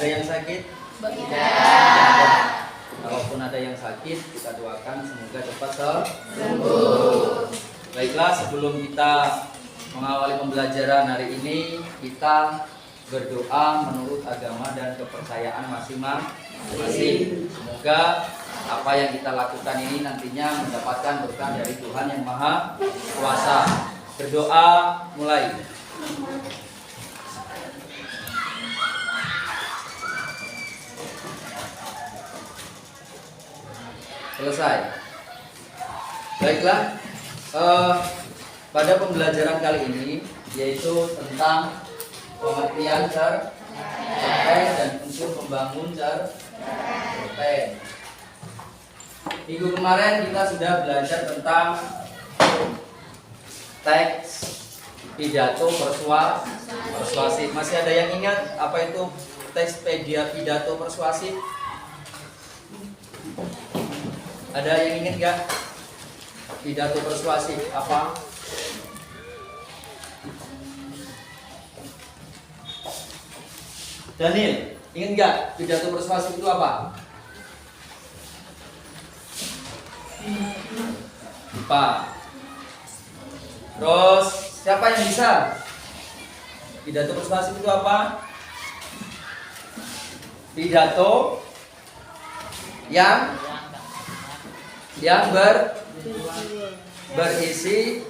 Ada yang sakit? Tidak. Kalaupun ada yang sakit, kita doakan semoga cepat sembuh. Baiklah, sebelum kita mengawali pembelajaran hari ini, kita berdoa menurut agama dan kepercayaan masing-masing. Semoga apa yang kita lakukan ini nantinya mendapatkan berkah dari Tuhan yang Maha Kuasa. Berdoa mulai. Selesai. Baiklah, pada pembelajaran kali ini yaitu tentang pengertian cerpen dan unsur pembangun cerpen. Minggu kemarin kita sudah belajar tentang teks pidato persuasif. Masih ada yang ingat apa itu teks pidato persuasif? Ada yang ingat gak? Pidato persuasif apa? Daniel, ingat gak? Pidato persuasif itu apa? Lupa. Terus siapa yang bisa? Pidato persuasif itu apa? Pidato yang berisi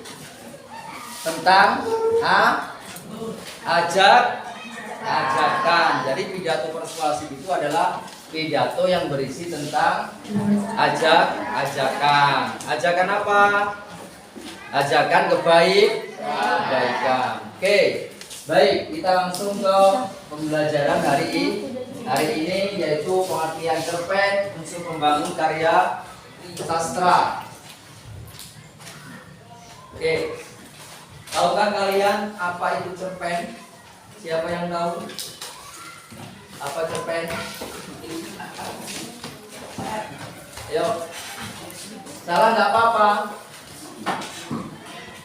tentang ajakan. Jadi pidato persuasif itu adalah pidato yang berisi tentang ajakan. Ajakan apa? Ajakan kebaikan. Oke, baik, kita langsung ke pembelajaran hari ini yaitu pengertian cerpen, unsur pembangun karya sastra. Oke, tahukah kalian apa itu cerpen? Siapa yang tahu apa cerpen? Ayo, salah nggak apa-apa.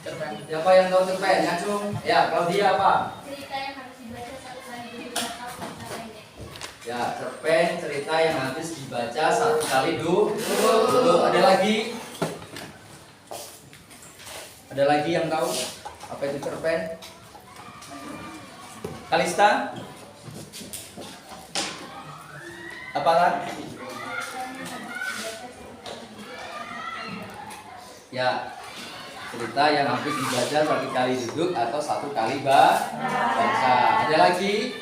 Cerpen. Siapa yang tahu cerpen? Langsung. Ya, kalau dia apa? Cerita yang harus dibaca satu kali duduk atau cerita pendek. Ya, cerpen cerita yang habis dibaca satu kali duduk. Ada lagi? Ada lagi yang tahu apa itu cerpen? Kalista? Apalah? Ya, cerita yang habis dibaca satu kali duduk atau satu kali baca. Ada lagi?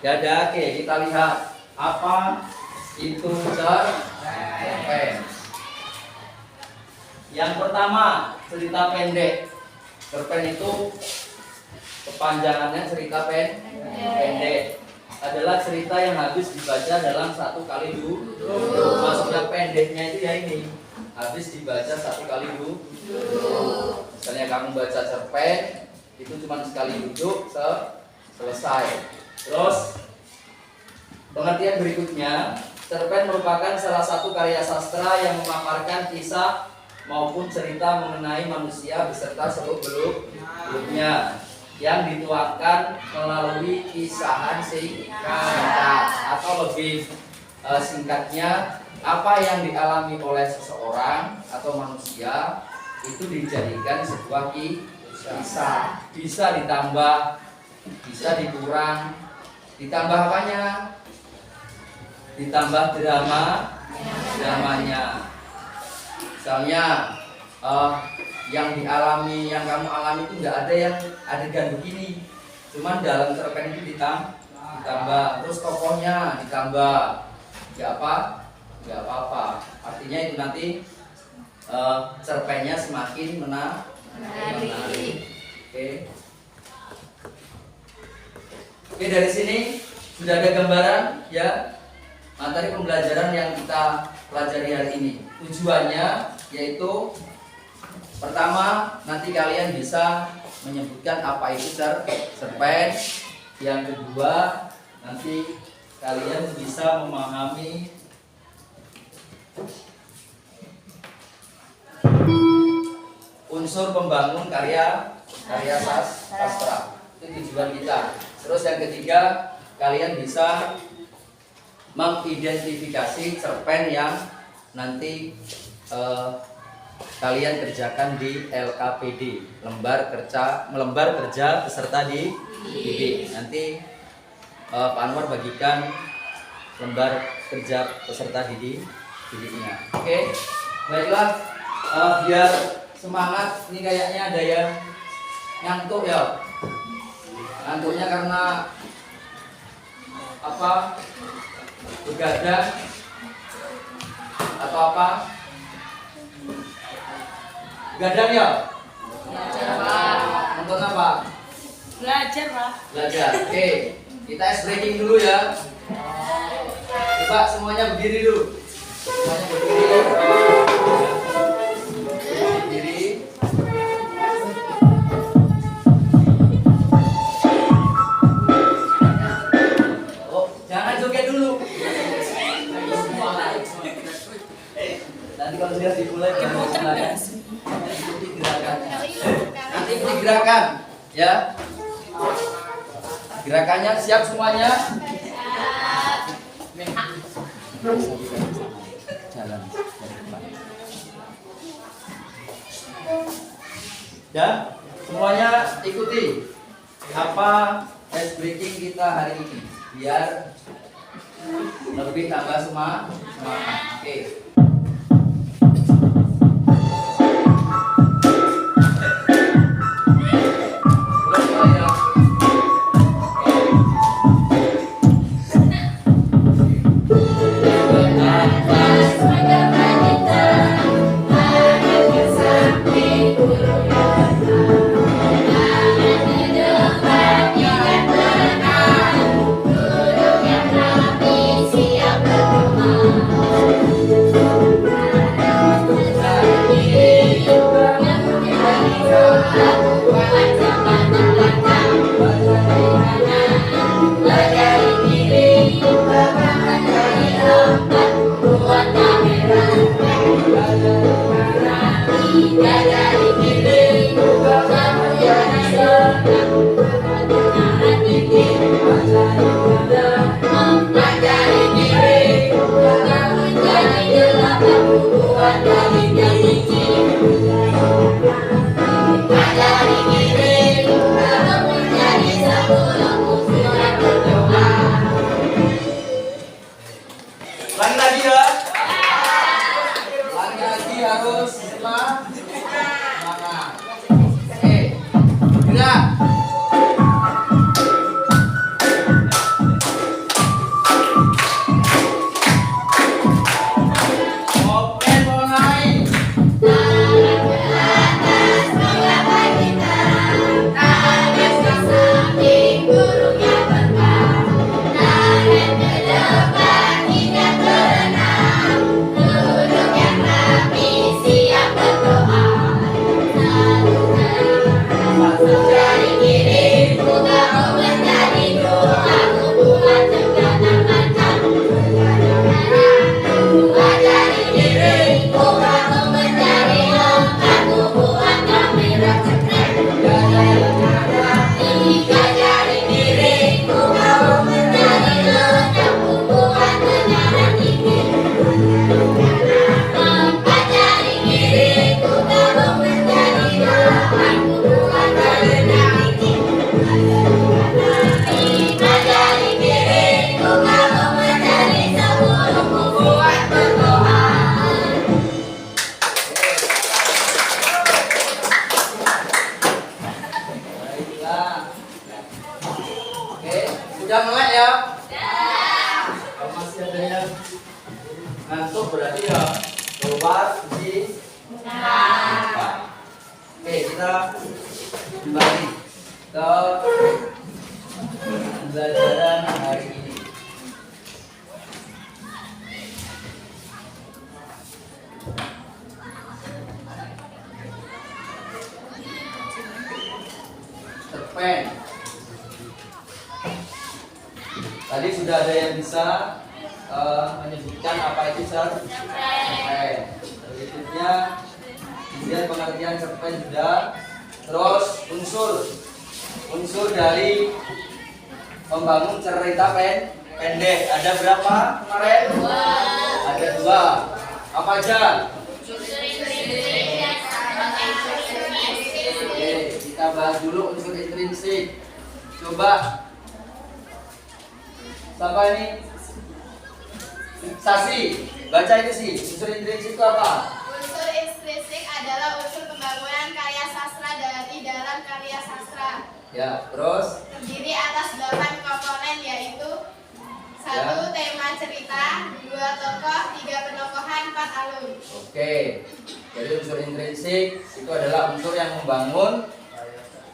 Ya ada. Oke, kita lihat apa itu cerpen. Yang pertama, cerita pendek. Cerpen itu kepanjangannya cerita pendek. Adalah cerita yang habis dibaca dalam satu kali duduk. Maksudnya pendeknya itu ya ini, habis dibaca satu kali duduk. Misalnya kamu baca cerpen itu cuma sekali duduk selesai. Terus pengertian berikutnya, cerpen merupakan salah satu karya sastra yang memaparkan kisah maupun cerita mengenai manusia beserta seluk-beluknya yang dituangkan melalui kisahan singkat, atau lebih singkatnya, apa yang dialami oleh seseorang atau manusia itu dijadikan sebuah kisah. Bisa ditambah, bisa dikurang. Ditambah apanya? Ditambah dramanya. Misalnya yang kamu alami itu nggak ada yang adegan begini, cuman dalam cerpen itu ditambah, terus tokohnya ditambah, nggak apa-apa. Artinya itu nanti cerpennya semakin menarik. Oke, dari sini sudah ada gambaran ya materi pembelajaran yang kita pelajari hari ini. Tujuannya yaitu pertama, nanti kalian bisa menyebutkan apa itu cerpen. Yang kedua, nanti kalian bisa memahami unsur pembangun karya sastra. Itu tujuan kita. Terus yang ketiga, kalian bisa mengidentifikasi cerpen yang nanti kalian kerjakan di LKPD, lembar kerja peserta didik. Nanti Pak Anwar bagikan lembar kerja peserta didiknya. Oke, baiklah, biar semangat. Ini kayaknya ada yang ngantuk ya. Ngantuknya karena apa? Begadang atau apa? Begadang ya? Nonton apa? Belajar, Pak. Belajar. Oke, kita ice breaking dulu ya. Coba semuanya berdiri dulu. Semuanya berdiri. Berdiri. Oh, jangan joget dulu. Nanti kalau sudah dimulai silakan. Ikuti gerakannya. Nanti ikuti gerakan, ya. Gerakannya siap semuanya? Jalan dari depan. Ya, semuanya ikuti apa ice breaking kita hari ini biar lebih tambah semangat. Oke. Lagi ya. Lagi harus semangat. Oke, gerak. Oke, mulai. Udah melek ya? Kalau masih ada yang ngantuk berarti ya keluar di Oke, kita kembali ke pembelajaran hari ini. Cerpen. Tadi sudah ada yang bisa menyebutkan apa itu cerpen. Berikutnya kemudian pengertian cerpen sudah. Terus unsur dari membangun cerita pendek. Ada berapa kemarin? Ada 2. Apa aja? Oke, kita bahas dulu unsur intrinsik. Coba siapa ini? Sasi, baca itu sih. Unsur intrinsik itu apa? Unsur intrinsik adalah unsur pembangunan karya sastra dari dalam karya sastra. Ya, terus? Terdiri atas 8 komponen, yaitu 1. Tema cerita, 2. Tokoh, 3. Penokohan, 4. Alur. Oke, jadi unsur intrinsik itu adalah unsur yang membangun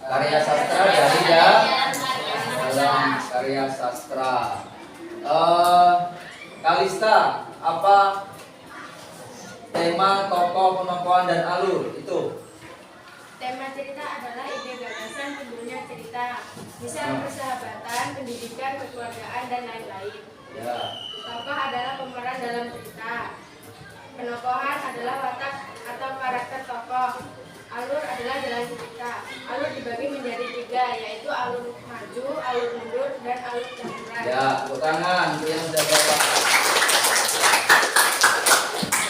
karya sastra dari dalam karya sastra. Kalista, apa tema, tokoh, penokohan, dan alur itu? Tema cerita adalah ide gagasan timbulnya cerita, misal persahabatan, pendidikan, kekeluargaan, dan lain-lain. Ya, Tokoh adalah pemeran dalam cerita. Penokohan adalah watak atau karakter tokoh. Alur adalah jalan cerita. Alur dibagi menjadi 3, yaitu alur maju, alur mundur, dan alur campuran. ya, tepuk tangan untuk yang sudah jawab.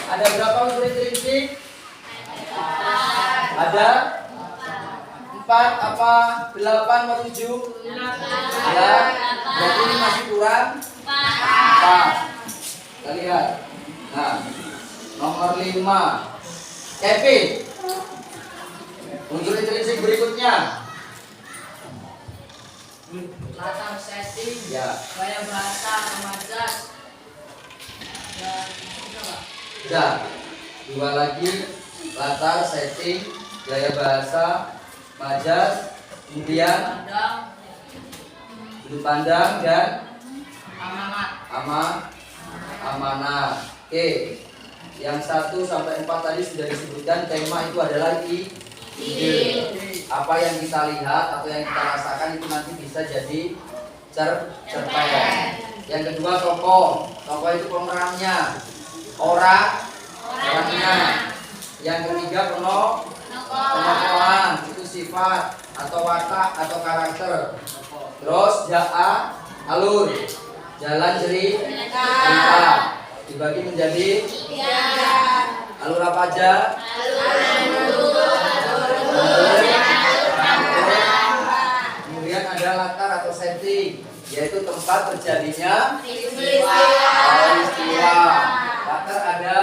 Ada berapa unsur intrinsik? Ada 4 apa 8 atau 7? Ya, berarti ini masih kurang 4. Kita lihat. Nah, nomor 5. Kevin. Unsur intrinsik berikutnya. Latar setting, Ya, gaya bahasa, majas, dan sudah. 2 lagi. Latar, setting, gaya bahasa, majas, kemudian pandang, sudut pandang dan amanat. amanah. Oke. Yang 1 sampai 4 tadi sudah disebutkan, tema itu adalah ide. Apa yang kita lihat atau yang kita rasakan itu nanti bisa jadi cerpen. Yang kedua tokoh. Tokoh itu pemerannya. Orangnya. Yang ketiga penokohan, itu sifat atau watak atau karakter. Terus alur, jalan cerita dibagi menjadi alur apa aja? Kemudian ada latar atau setting, yaitu tempat terjadinya peristiwa. Latar ada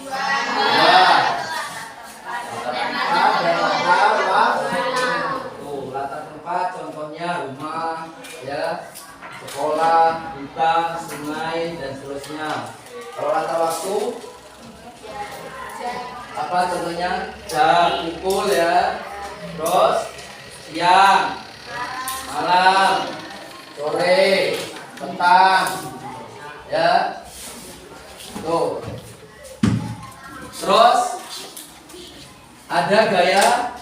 2. Latar tempat contohnya rumah, ya, sekolah, hutan, sungai, dan seterusnya. Kalau latar waktu apa contohnya? Jam, pukul, ya. Terus siang, malam, sore, petang, ya. Tuh. Terus ada gaya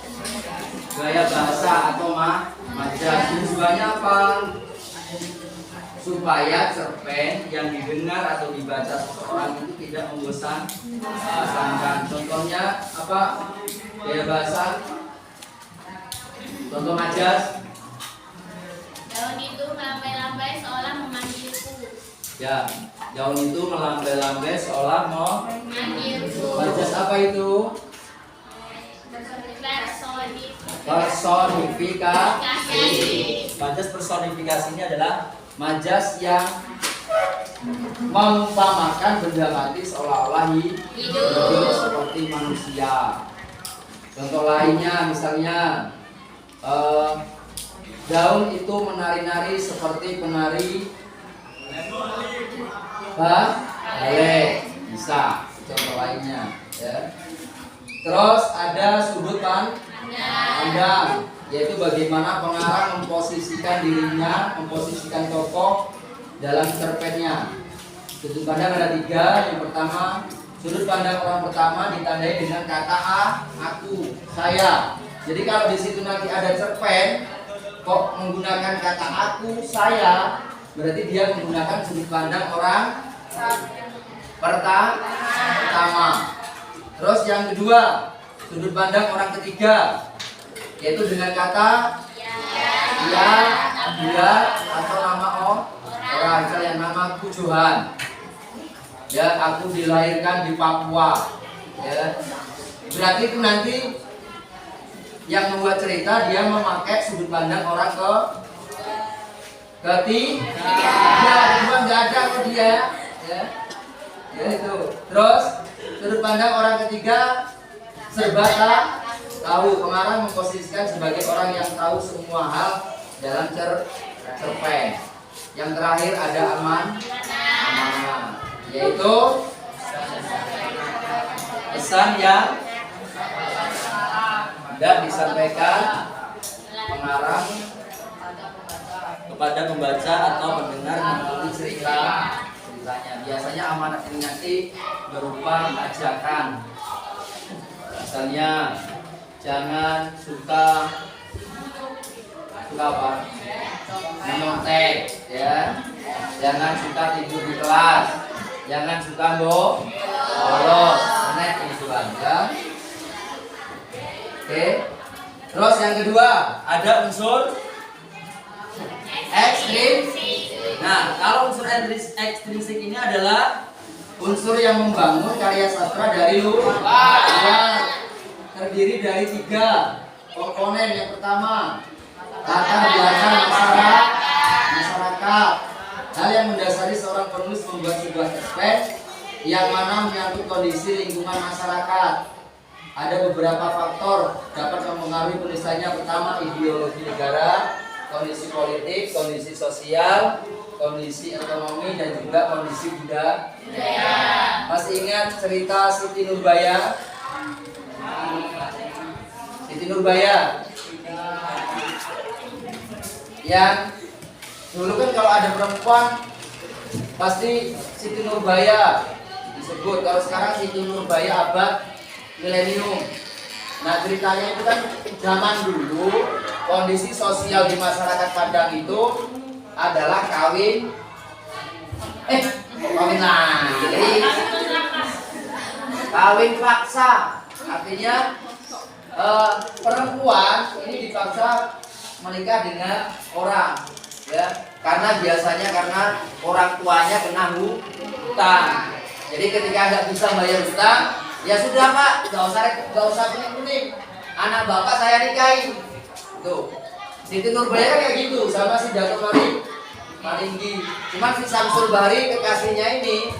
bahasa atau majas. Tujuannya apa? Supaya cerpen yang didengar atau dibaca seseorang itu tidak membosankan. Contohnya apa? Gaya bahasa. Contoh majas. Daun itu melambai-lambai seolah memanggilku. Ya, daun itu melambai-lambai seolah mau. Memanggilku. Majas apa itu? Personifikasi. Majas personifikasinya adalah majas yang mengumpamakan benda mati seolah-olah hidup seperti manusia. Contoh lainnya misalnya daun itu menari-nari seperti penari balet, bisa. Contoh lainnya, ya. Terus ada sudut pandang, yaitu bagaimana pengarang memposisikan dirinya, memposisikan tokoh dalam cerpennya. Sudut pandang ada 3. Yang pertama, sudut pandang orang pertama ditandai dengan kata aku, saya. Jadi kalau di situ nanti ada cerpen kok menggunakan kata aku, saya, berarti dia menggunakan sudut pandang orang pertama. Terus yang kedua, sudut pandang orang ketiga, yaitu dengan kata ya, dia atau nama orang, misalnya namaku Johan. Ya, aku dilahirkan di Papua. Ya. Berarti itu nanti yang membuat cerita dia memakai sudut pandang orang ketiga, cuma nggak ada kok dia. Ya. Ya itu. Terus sudut pandang orang ketiga serba tahu. Pengarang memposisikan sebagai orang yang tahu semua hal dalam cerpen. Yang terakhir ada amanah, yaitu pesan yang tidak disampaikan pengarang kepada pembaca atau pendengar melalui ceritanya. Biasanya amanat ini nanti berupa ajakan. Misalnya jangan suka apa? Menyontek, ya. Jangan suka tidur di kelas. Jangan suka bolos. Nah, ini Tuhan, ya. Oke. Terus yang kedua, ada unsur ekstrinsik. Nah, kalau unsur ekstrinsik ini adalah unsur yang membangun karya sastra dari luar. Terdiri dari 3 komponen. Yang pertama, latar belakang masyarakat. Hal yang mendasari seorang penulis membuat sebuah cerpen yang mana menyangkut kondisi lingkungan masyarakat. Ada beberapa faktor dapat mempengaruhi penulisannya. Pertama, ideologi negara, kondisi politik, kondisi sosial, kondisi ekonomi, dan juga kondisi budaya. Masih ingat cerita Siti Nurbaya? Siti Nurbaya yang dulu kan kalau ada perempuan pasti Siti Nurbaya disebut. Kalau sekarang Siti Nurbaya abad milenium. Nah, ceritanya itu kan zaman dulu kondisi sosial di masyarakat Padang itu adalah kawin paksa. Artinya perempuan ini dipaksa menikah dengan orang, ya, karena biasanya karena orang tuanya kena hutang. Jadi ketika nggak bisa bayar hutang, ya sudah Pak, nggak usah kuning. Anak bapak saya nikahin. Tuh, Siti Nurbaya kayak gitu sama si Datuk Maringgi. Cuman si Samsul Bahri kekasihnya ini,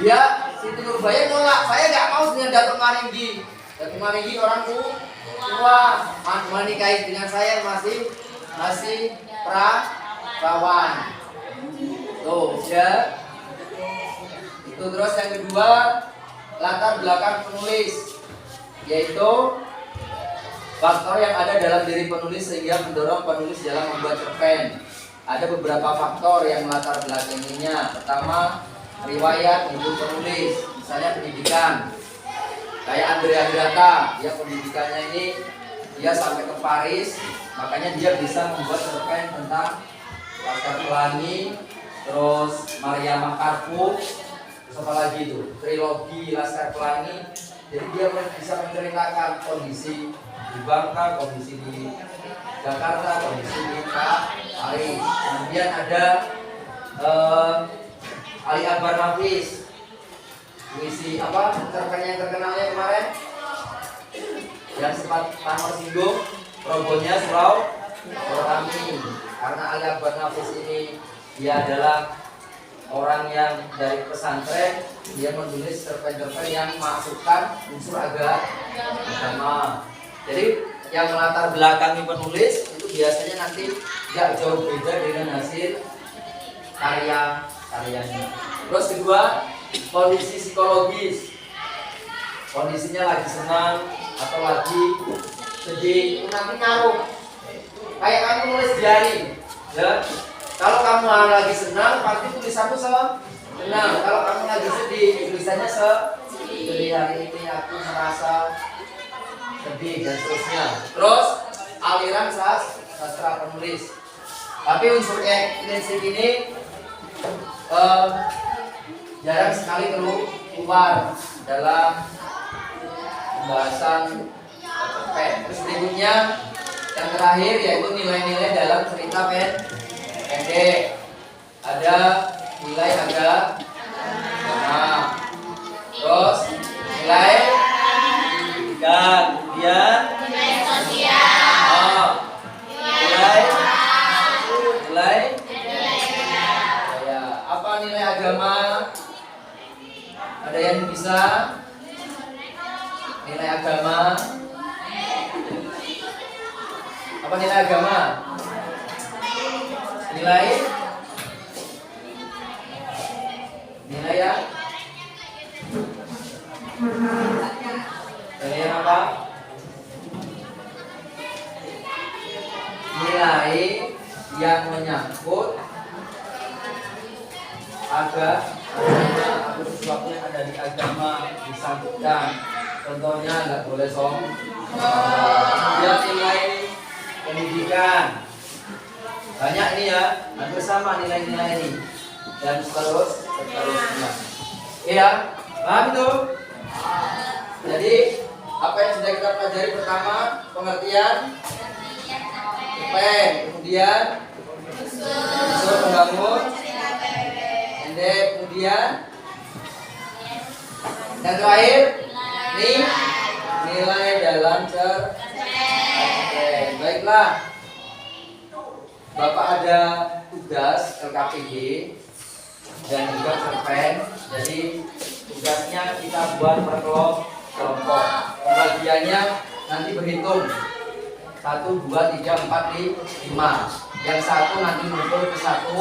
dia Siti Nurbaya nolak. Saya nggak mau dengan Datuk Maringgi. Datuk Maringgi orang tua, menikahi dengan saya masih perawan. Tuh, ya. Itu. Terus yang kedua, latar belakang penulis, yaitu faktor yang ada dalam diri penulis sehingga mendorong penulis dalam membuat cerpen. Ada beberapa faktor yang melatar belakanginya. Pertama, riwayat hidup penulis, misalnya pendidikan. Kayak Andrea Hirata, dia pendidikannya ini dia sampai ke Paris, makanya dia bisa membuat cerpen tentang Laskar Pelangi, terus Maria Makarpu, terus apa lagi itu, trilogi Laskar Pelangi. Jadi dia bisa menceritakan kondisi di Bangka, kondisi di Jakarta, kondisi di Paris. Kemudian ada Ali Akbar Nafis, puisi apa cerpen yang terkenalnya kemarin yang sempat Tamar singgung, Robonya Surau Rami. Karena Ali Akbar Nafis ini dia adalah orang yang dari pesantren, dia menulis cerpen-cerpen yang masukkan unsur agama. Jadi yang melatar belakangi penulis itu biasanya nanti tidak jauh beda dengan hasil karyanya. Terus kedua, kondisi psikologis. Kondisinya lagi senang atau lagi sedih, itu nanti ngaruh. Kayak kamu nulis diary, ya. Kalau kamu lagi senang, pasti tulisanmu senang. Kalau kamu lagi sedih, tulisannya sedih. Hari ini aku merasa sedih dan seterusnya. Terus aliran sastra penulis. Tapi unsur ekstrinsik ini jarang sekali keluar dalam pembahasan cerpen. Terus berikutnya Yang terakhir yaitu nilai-nilai dalam cerita pendek. Ada nilai agama, terus nilai dan kemudian Nilai sosial. nilai ya, apa nilai agama? Ada yang bisa? Nilai agama. Apa nilai agama? Nilai ya? Nilai yang apa? Nilai yang menyangkut atau sesuatu yang ada di agama disangkutkan. Contohnya nggak boleh sombong. Kemudian nilai pendidikan. Banyak nih ya, hampir sama nilai-nilai ini. Dan seterusnya. Oke ya, paham itu? Jadi apa yang sudah kita pelajari pertama pengertian pen, kemudian unsur membangun pendek, kemudian yang terakhir nilai dalam cerpen. Baiklah, Bapak ada tugas LKPG dan juga cerpen. Jadi tugasnya kita buat per kelompok. Pembagiannya nanti berhitung 1, 2, 3, 4, 5. Yang satu nanti ngumpul ke 1,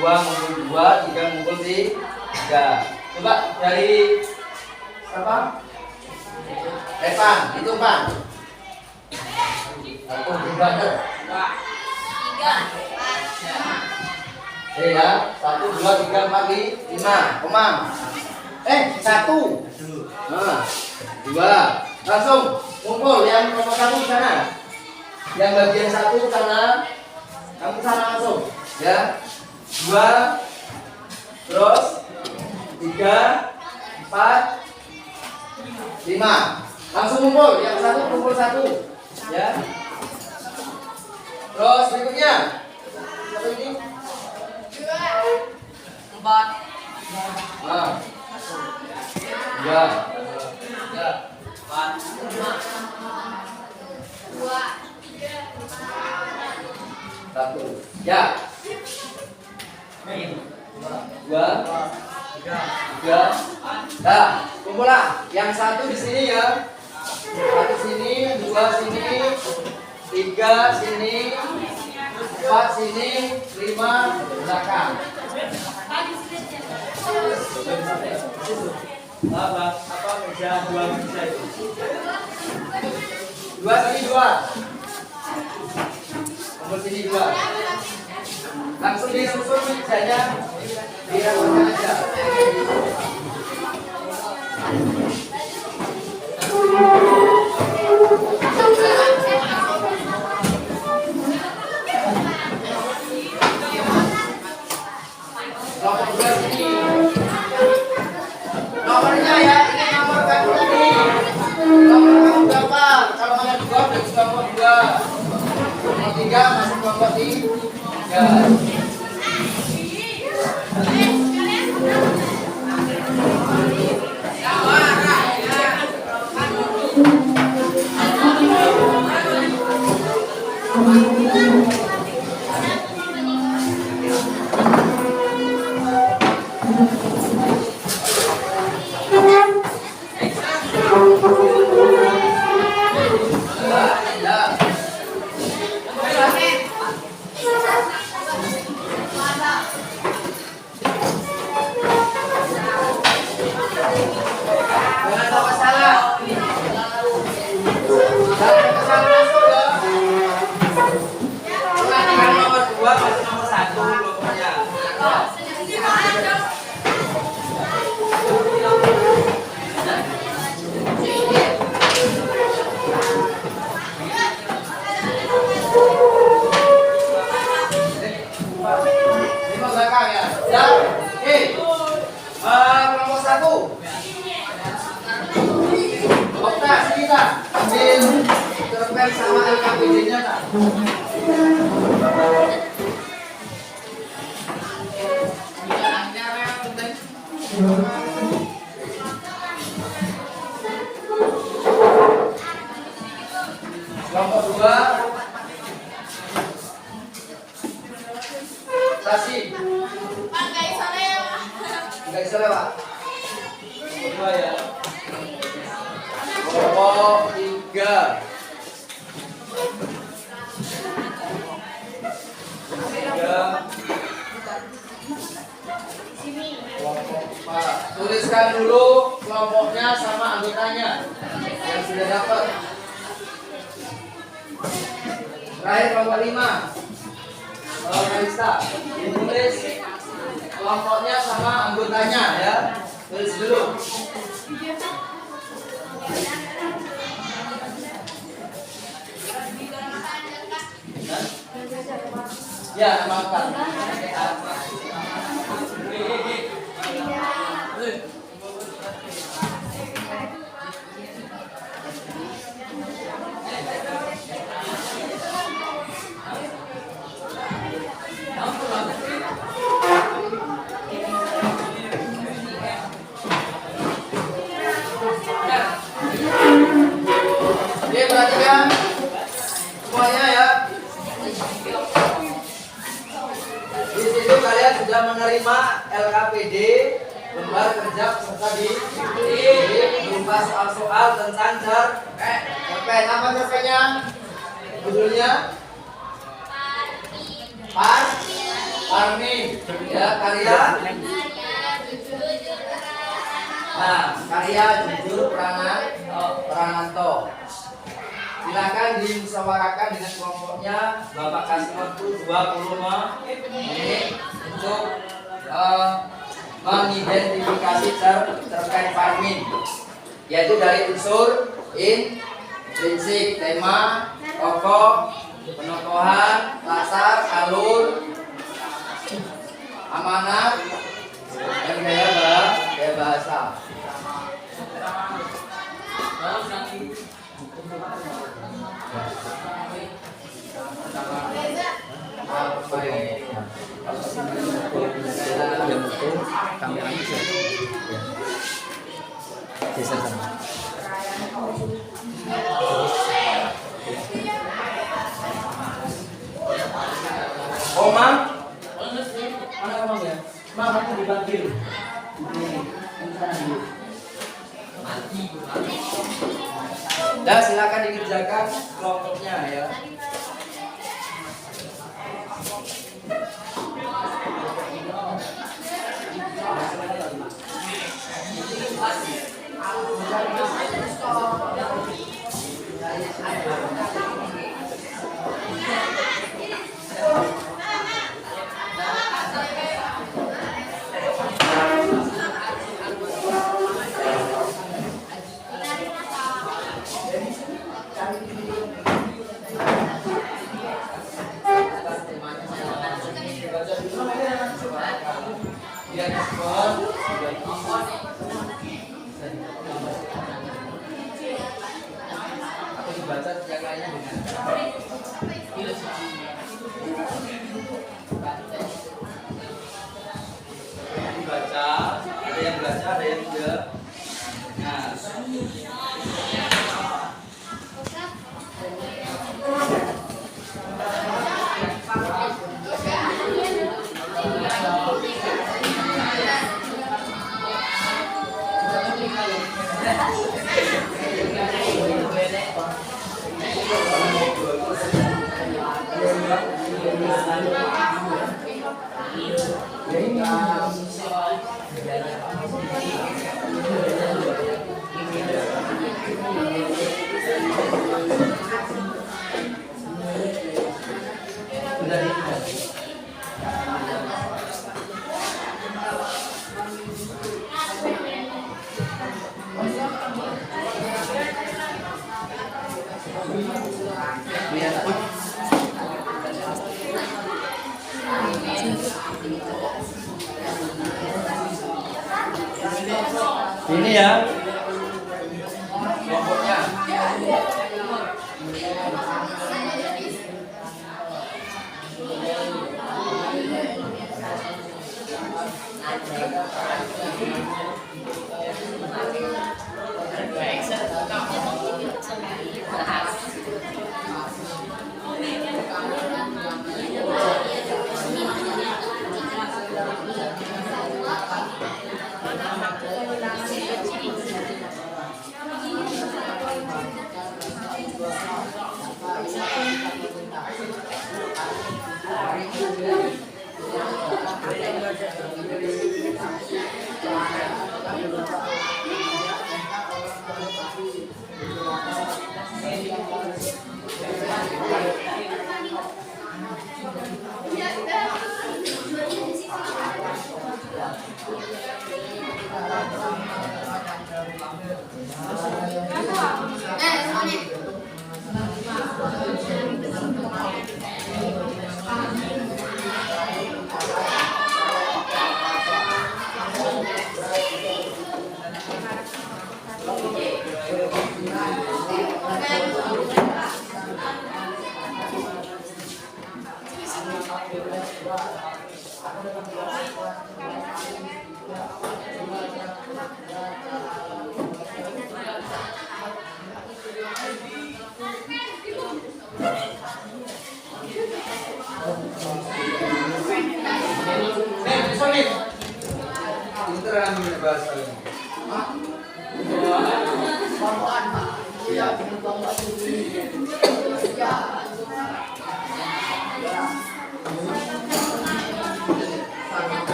2 ngumpul 2, 3 ngumpul 3. Coba dari siapa? Evan, itu Pak. 1, 2, 3. Ya, 1, 2, 3, 4, 5. Komang. 1. Nah, 2. Langsung ngumpul yang nomor 1 di sana. Yang bagian 1 ke sana. Kamu sana langsung. Ya. 2. Terus 3, 4, 5. Langsung ngumpul. Yang 1 kumpul 1. Ya. Terus berikutnya. Siapa ini? 4. Nah. 2, 3, 4, 1. Ya. 2, 3. Dah, kumpullah. Yang 1 di sini ya. 1 sini, 2 sini, 3 sini, 4 sini, 5 belakang. Apa meja 2 meja itu? 2 sini 2. Nomor sini 2. Langsung disusun mejanya di rapotnya aja. Nomor 2 sini. Nomornya ya, ini nomor kamu tadi. Nomor kamu berapa? Kalau ada 2 berarti kelompok 2. Nomor 3 masuk kelompok 3. Kelompok 1. Okta, kita ambil cerpen silakan sama LKPD-nya Kak. Kelompok 2 Sasi. Pak nggak bisa lewat. Enggak bisa lewat. Kelompok 2 ya. Kelompok 3. Kelompok 4. Tuliskan dulu kelompoknya sama anggotanya yang sudah dapat. Terakhir kelompok 5. Kalista, tulis kelompoknya sama anggotanya ya. Tulis dulu. Ya, makan. Oke, perhatikan semuanya ya. Di situ kalian sudah menerima LKPD, lembar kerja peserta didik berupa soal-soal tentang cerpen. Apa cerpennya? Judulnya Farming. Ya, karya. Nah, karya jujur Prananto. Silakan dimusyawarahkan dengan kelompoknya. Bapak kasih waktu 20 menit untuk mengidentifikasi cerpen farming, yaitu dari unsur prinsip, tema, tokoh, penokohan, latar, alur, amanat, dan gaya bahasa. Oma, mana kamu ya? Mama tuh dipanggil. Dan silakan dikerjakan kelompoknya ya. Aku dibaca yang lainnya dengan dibaca, ada yang baca, ada yang tidak. Nah, ini ya kelompoknya.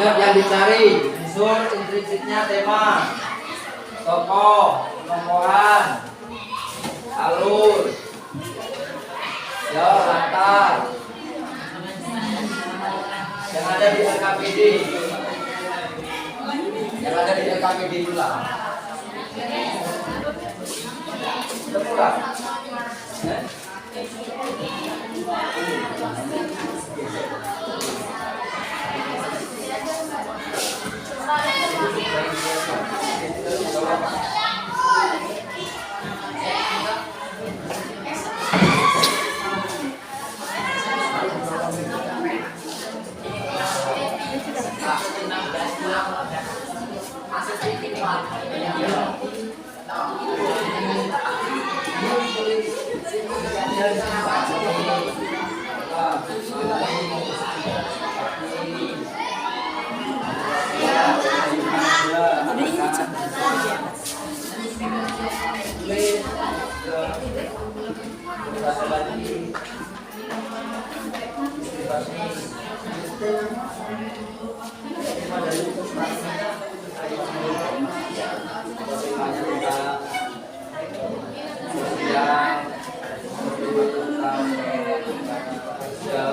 Yang dicari unsur intrinsiknya tema, tokoh, pengembangan, alur, ya latar yang ada di LKPD, itu lah. Sepulang. Ya,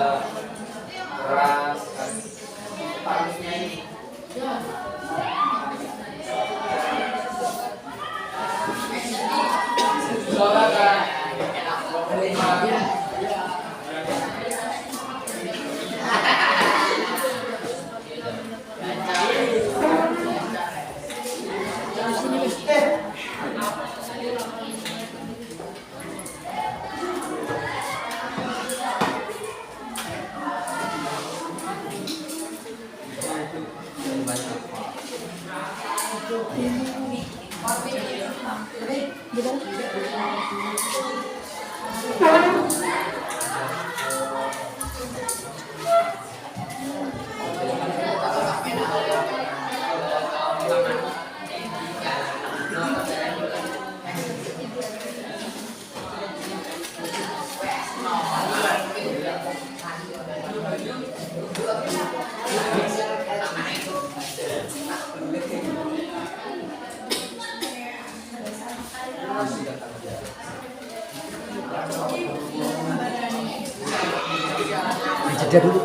Jeda dulu.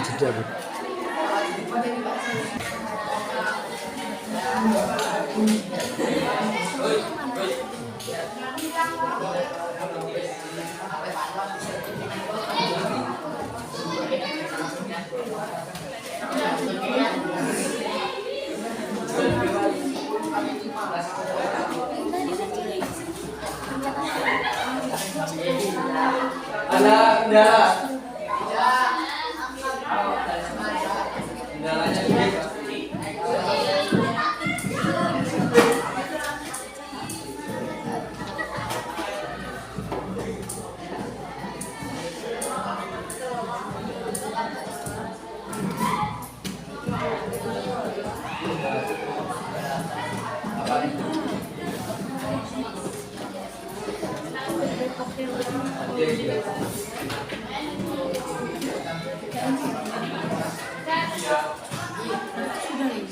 Jeda dulu. Ada kendala. Kendalanya gede. Apa nih? Iya.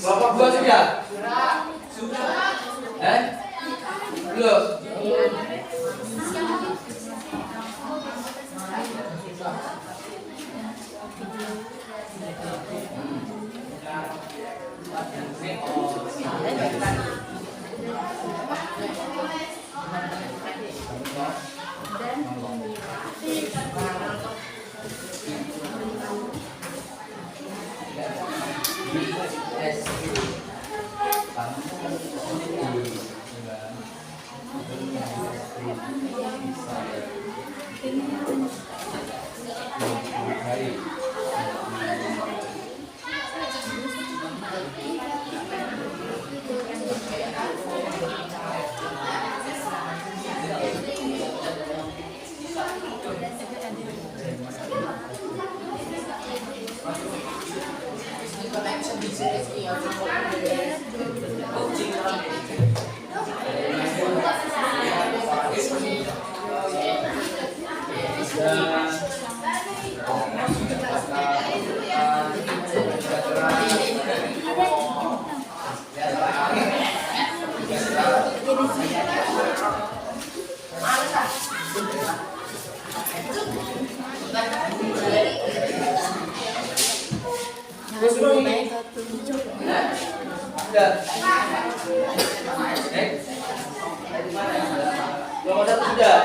Kelompok 2 sudah? Belum? Nomor 1 sudah.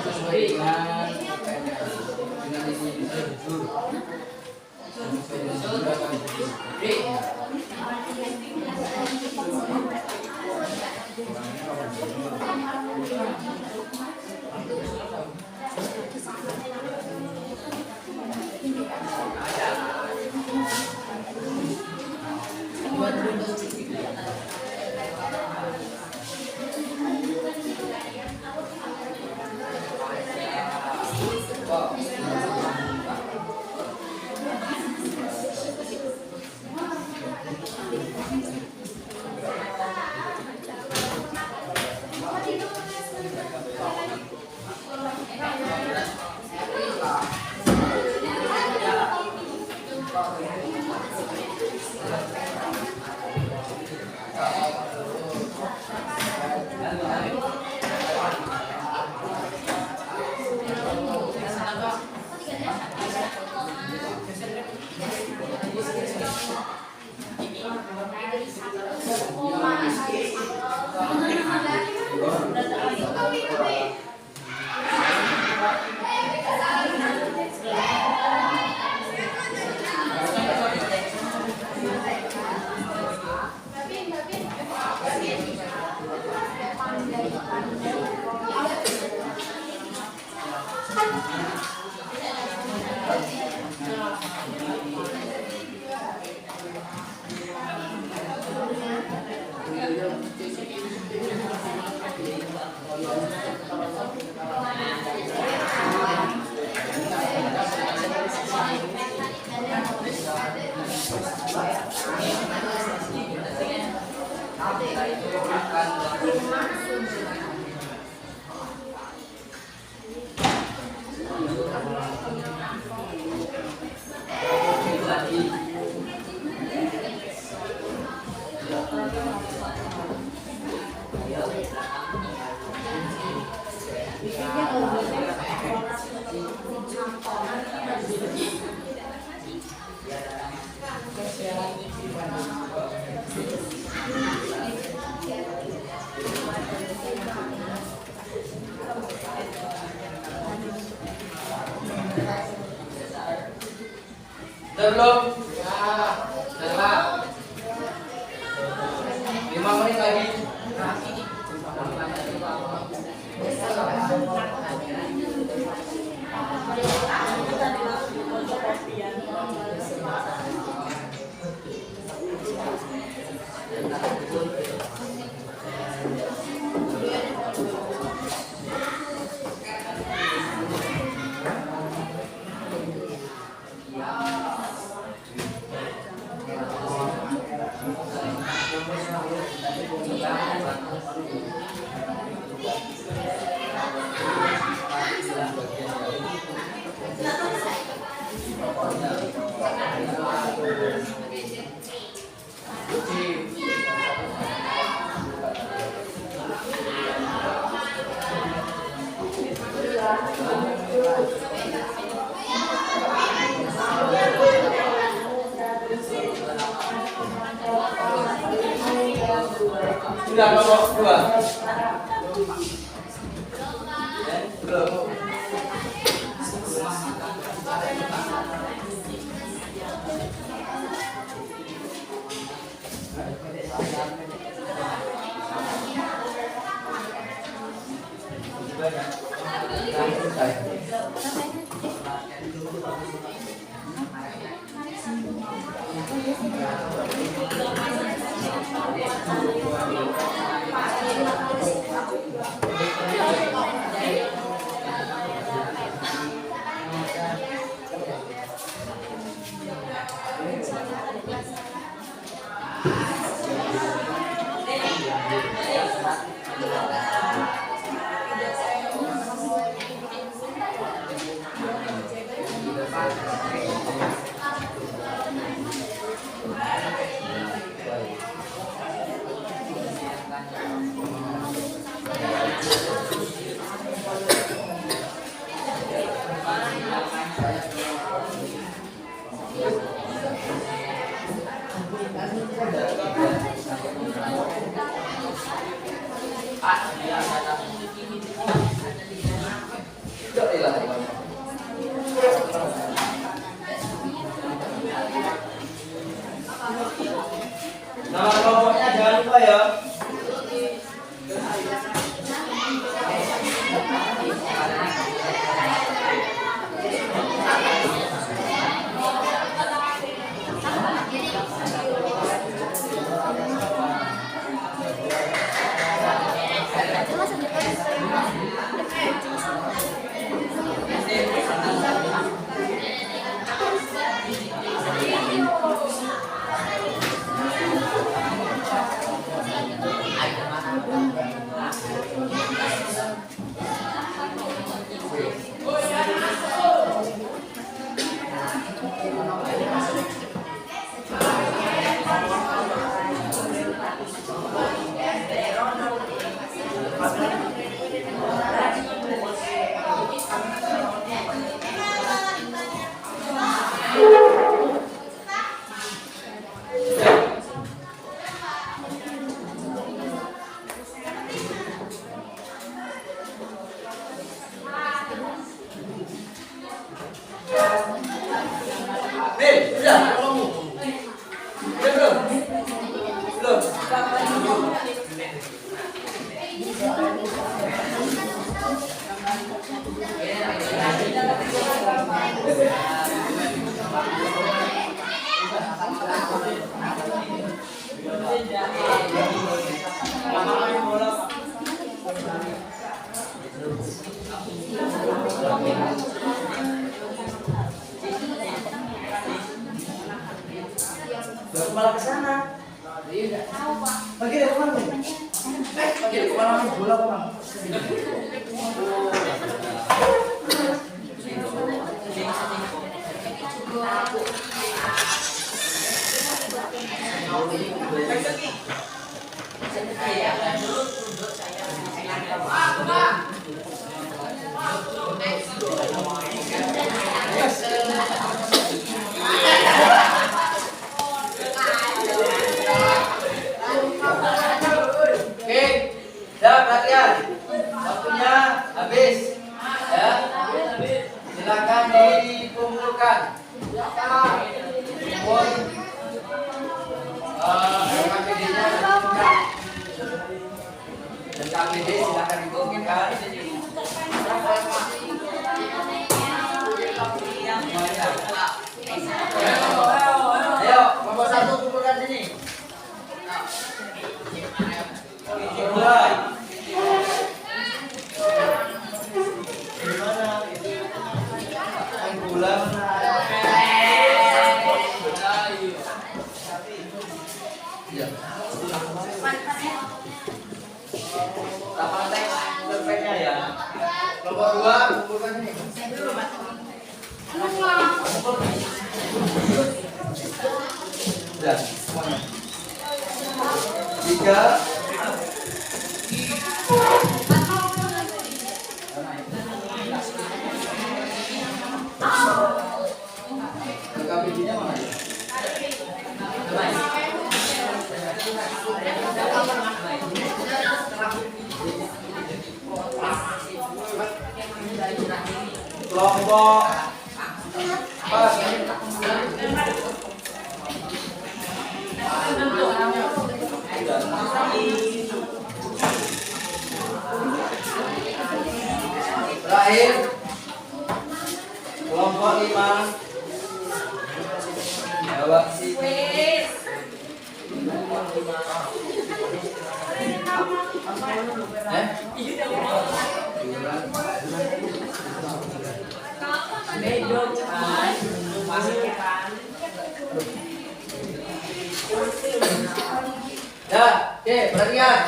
sesuai dengan ini jujur. Belum? Sudah. 5 menit lagi.5 Sudah kelompok 2. Belum. Nama kelompoknya jangan lupa ya. Malah ke sana. Pergi dari mana? Pergi dari mana? Bola bang. Waktunya habis ya, silakan dikumpulkan KPD-nya dan KPD silakan dikumpulkan. Ayo kelompok 1 kumpulkan sini. Mulai. Kelompok 2 kumpulkan ini. Sudah semuanya. 3 KPD-nya mana ya? Ada. kelompok apa? Terakhir kelompok 5 jawab sini. Ya, oke, perhatikan.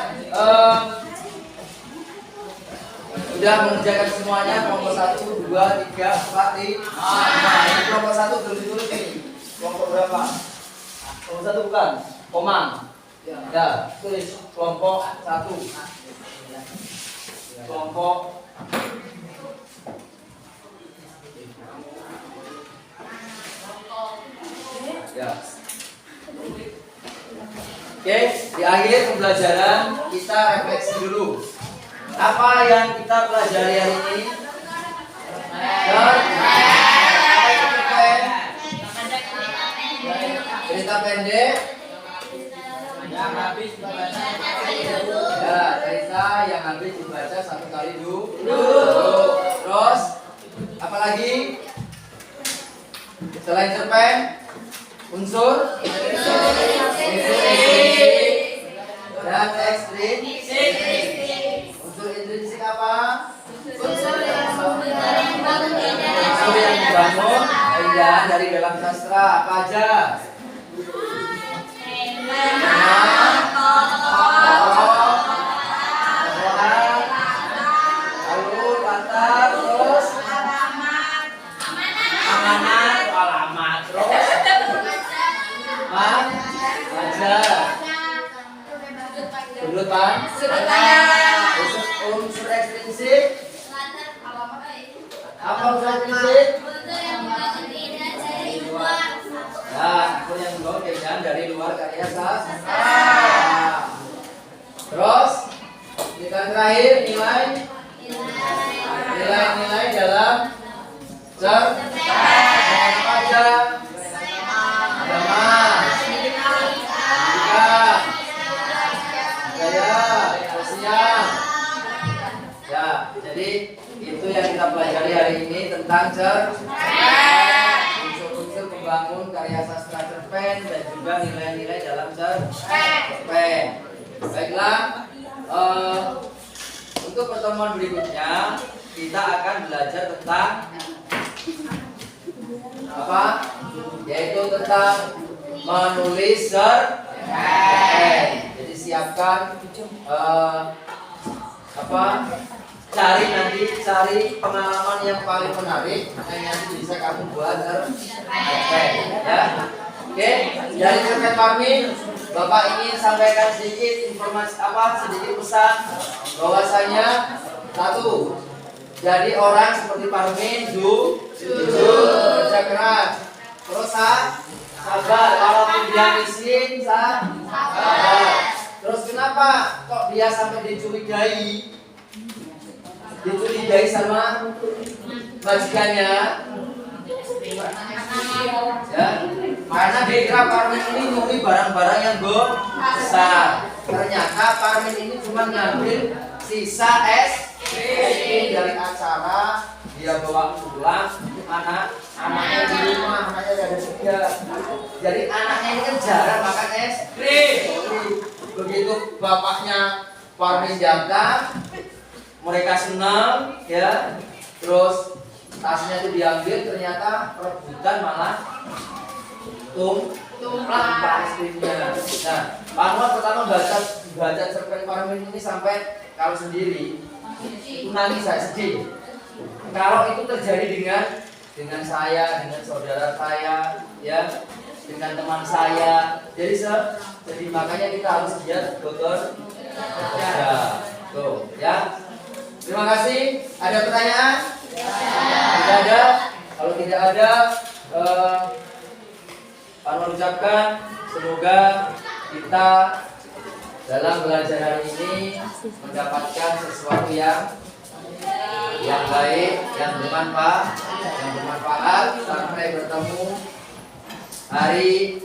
Sudah mengerjakan semuanya kelompok 1, 2, 3, 4, 5. Ini kelompok 1 belum ditulis nih. Kelompok berapa? Kelompok 1 bukan? Komang. Ya, tulis kelompok 1. Kelompok ya. Oke, di akhir pembelajaran kita refleksi dulu. Apa yang kita pelajari hari ini? Cerita pendek yang habis dibaca ya, cerita yang habis dibaca 1 kali dulu. Terus apa lagi? Selain cerpen, unsur dan ekstrinsik. Unsur intrinsik apa? Unsur yang dibangun keindahan dari dalam sastra. Apa aja? Alur, latar, terus amanat, alamat, terus sudut pandang. Unsur ekstrinsik apa unsur ekstrinsik? Nah, itu yang dibawa keindahan dari luar karya sastra. Terus kita terakhir nilai dalam cerpen apa aja? Agama, pendidikan, budaya, sosial. Ya, jadi itu yang kita pelajari hari ini tentang cerpen. Unsur-unsur pembangun karya sastra cerpen dan juga nilai-nilai dalam cerpen. Baiklah, untuk pertemuan berikutnya kita akan belajar tentang apa? Yaitu tentang menulis cerpen. Jadi siapkan cari pengalaman yang paling menarik yang nanti bisa kamu buat cerpen, ya. Oke, dari cerpen Parmin, Bapak ingin sampaikan sedikit informasi sedikit pesan bahwasanya 1. Jadi orang seperti Parmin jujur, kerja keras, terus sabar, walaupun dia miskin sabar. Terus kenapa kok dia sampai dicurigai sama majikannya? Ya, karena dia kira Parmin ini nyuri barang-barang yang besar. Ternyata Parmin ini cuma ngambil sisa es dari acara dia bawa pulang. Anaknya di rumah, anaknya ada 3. Jadi anaknya ini kan jarang makan es krim. Begitu bapaknya Parmin datang, mereka senang, ya. Terus tasnya itu diambil, ternyata rebutan malah tumpah es krimnya. Nah, Pak Anwar pertama baca cerpen Parmin ini sampai kalau sendiri itu nangis, saya sedih. Kalau itu terjadi dengan saya, dengan saudara saya, ya, dengan teman saya, jadi makanya kita harus giat dokter. Ya, tuh, ya. Terima kasih. Ada pertanyaan? Tidak ada. Kalau tidak ada, Pak ucapkan semoga kita dalam belajar hari ini mendapatkan sesuatu yang yang baik, yang bermanfaat sampai bertemu hari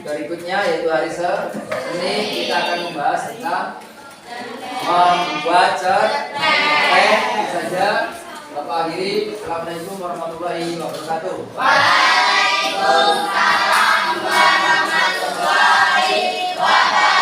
berikutnya yaitu hari Senin. Kita akan membahas tentang membuat cerpen saja. Bapak akhiri. Assalamualaikum warahmatullahi wabarakatuh. Waalaikumsalam warahmatullahi wabarakatuh.